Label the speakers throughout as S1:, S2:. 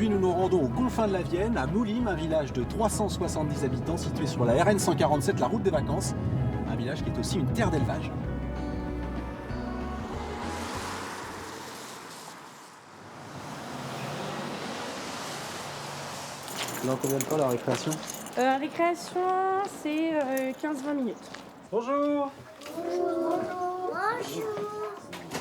S1: Aujourd'hui, nous nous rendons aux confins de la Vienne, à Moulimes, un village de 370 habitants situé sur la RN 147, la route des vacances. Un village qui est aussi une terre d'élevage. Là, combien de temps la récréation?
S2: Récréation, c'est 15-20 minutes.
S1: Bonjour.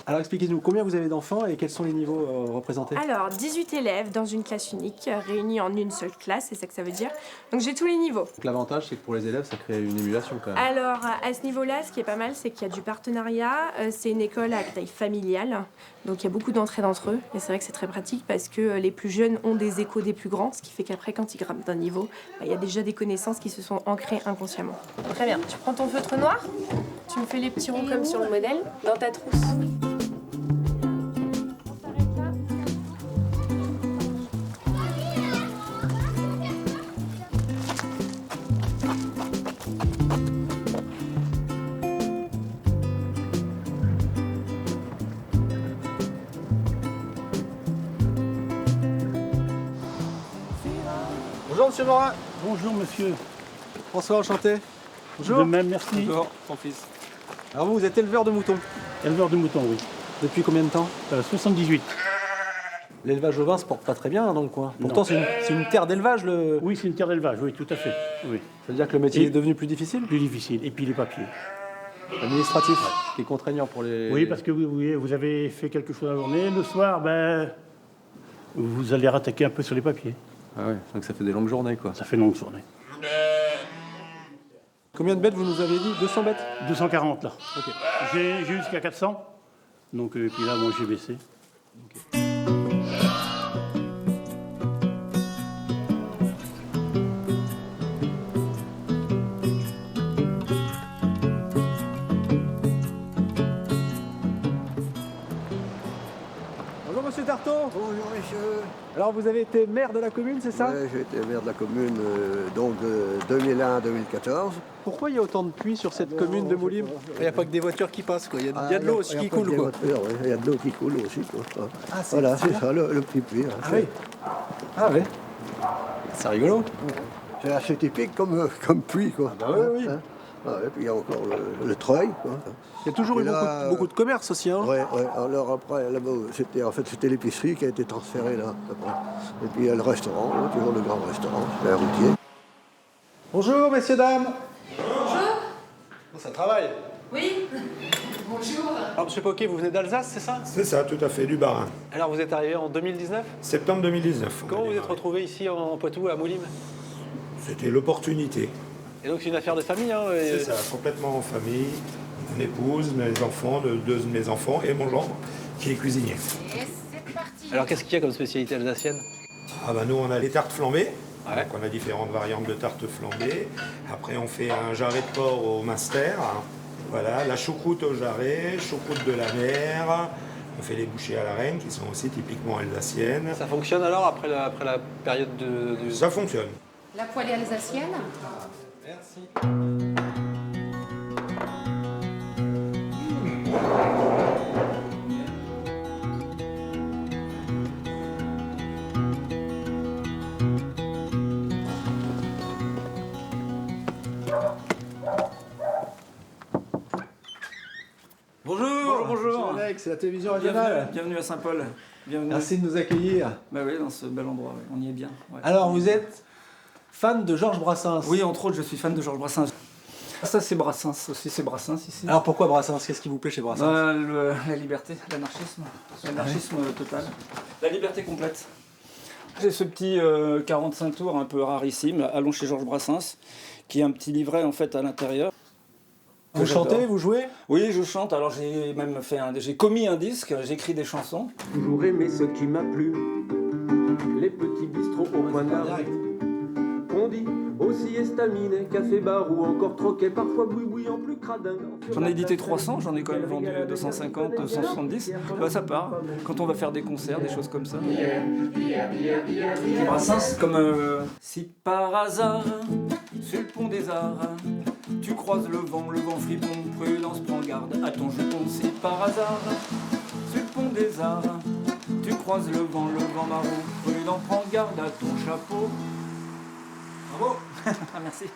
S1: Alors expliquez-nous, combien vous avez d'enfants et quels sont les niveaux représentés?
S2: Alors, 18 élèves dans une classe unique, réunis en une seule classe, c'est ça que ça veut dire. Donc j'ai tous les niveaux.
S1: Donc l'avantage, c'est que pour les élèves, ça crée une émulation quand même.
S2: Alors, à ce niveau-là, ce qui est pas mal, c'est qu'il y a du partenariat. C'est une école à taille familiale, donc il y a beaucoup d'entraide entre eux. Et c'est vrai que c'est très pratique parce que les plus jeunes ont des échos des plus grands, ce qui fait qu'après, quand ils grimpent d'un niveau, il y a déjà des connaissances qui se sont ancrées inconsciemment. Très bien, tu prends ton feutre noir, tu me fais les petits ronds comme sur le modèle, dans ta trousse.
S1: Bonjour Monsieur Morin.
S3: Bonjour monsieur.
S1: François, enchanté. Bonjour.
S3: De même, merci.
S1: Bonjour, ton fils. Alors vous êtes éleveur de moutons.
S3: Éleveur de moutons, oui.
S1: Depuis combien de temps?
S3: 78.
S1: L'élevage ovin se porte pas très bien dans le coin. Pourtant c'est une terre d'élevage.
S3: Oui, c'est une terre d'élevage, oui, tout à fait. Oui.
S1: Ça veut dire que le métier est devenu plus difficile?
S3: Plus difficile. Et puis les papiers.
S1: Administratif, qui est contraignant pour les...
S3: Oui, parce que vous avez fait quelque chose la journée. Le soir, vous allez rattaquer un peu sur les papiers.
S1: Ah ouais, donc ça fait des longues journées quoi.
S3: Ça fait une longue journée.
S1: Combien de bêtes vous nous avez dit? 200 bêtes?
S3: 240 là.
S1: Ok.
S3: J'ai jusqu'à 400. Donc, puis là, moi, j'ai baissé.
S1: Bonjour Monsieur Tartot.
S4: Bonjour messieurs.
S1: Alors vous avez été maire de la commune, c'est ça?
S4: Ouais, j'ai été maire de la commune donc de 2001 à 2014.
S1: Pourquoi il y a autant de pluie sur cette commune de Moulimes? Il n'y a pas que des voitures qui passent quoi, il y a de l'eau aussi qui coule quoi.
S4: Il y a de l'eau qui coule aussi quoi.
S1: Ah,
S4: Voilà, c'est ça le petit puits. Hein.
S1: Ah oui. Ah oui. C'est rigolo.
S4: C'est assez typique comme puits quoi.
S1: Ah bah oui.
S4: Hein. Ah ouais, puis il y a encore le treuil. Quoi.
S1: Il y a toujours
S4: Et
S1: eu
S4: là,
S1: beaucoup de commerce aussi. Hein.
S4: Ouais. Alors après, là-bas, c'était l'épicerie qui a été transférée là. Après. Et puis il y a le restaurant, toujours le grand restaurant, c'est un routier.
S1: Bonjour messieurs, dames. Bonjour. Ça travaille.
S2: Oui. Bonjour.
S1: Alors monsieur Poquet, vous venez d'Alsace, c'est ça?
S5: C'est ça, tout à fait, du Bas-Rhin.
S1: Alors vous êtes arrivé en 2019?
S5: Septembre 2019.
S1: Comment vous êtes retrouvé ici en Poitou, à Moulimes?
S5: C'était l'opportunité.
S1: Et donc c'est une affaire de famille, hein?
S5: C'est ça, complètement en famille. Mon épouse, mes enfants, deux de mes enfants et mon gendre qui est cuisinier.
S6: Et c'est parti.
S1: Alors qu'est-ce qu'il y a comme spécialité alsacienne?
S5: Ah bah nous on a les tartes flambées.
S1: Ouais.
S5: Donc on a différentes variantes de tartes flambées. Après on fait un jarret de porc au master. Voilà, la choucroute au jarret, choucroute de la mer. On fait les bouchées à la reine qui sont aussi typiquement alsaciennes.
S1: Ça fonctionne alors après la période de...
S5: Ça fonctionne.
S6: La poêlée alsacienne.
S1: Merci.
S7: Bonjour.
S1: Bonjour Alex, c'est la télévision régionale.
S7: Bienvenue à Saint-Paul. Bienvenue.
S1: Merci de nous accueillir.
S7: Bah oui, dans ce bel endroit, oui. On y est bien. Ouais.
S1: Alors vous êtes fan de Georges Brassens?
S7: Oui, entre autres, je suis fan de Georges Brassens. Ça, c'est Brassens aussi, c'est Brassens ici.
S1: Alors pourquoi Brassens? Qu'est-ce qui vous plaît chez Brassens?
S7: La liberté, l'anarchisme total. La liberté complète. J'ai ce petit 45 tours un peu rarissime, Allons chez Georges Brassens, qui est un petit livret en fait à l'intérieur.
S1: Vous chantez, vous jouez?
S7: Oui, je chante. Alors j'ai même j'ai commis un disque, j'écris des chansons.
S8: Toujours aimé ce qui m'a plu, les petits bistrots au coin de la rue. On dit aussi estaminet, café bar ou encore troquet, parfois boui-boui en plus cradin.
S7: J'en ai édité 300, j'en ai quand même vendu 250, 270. Bah, ça part, quand on va faire des concerts, des choses comme ça. Brassens, comme si par hasard, sur le pont des Arts, tu croises le vent fripon, prudence, prends garde à ton jeton. Si par hasard, sur le pont des Arts, tu croise le vent marron. Prudent, prends garde à ton chapeau.
S1: Bravo.
S7: Merci.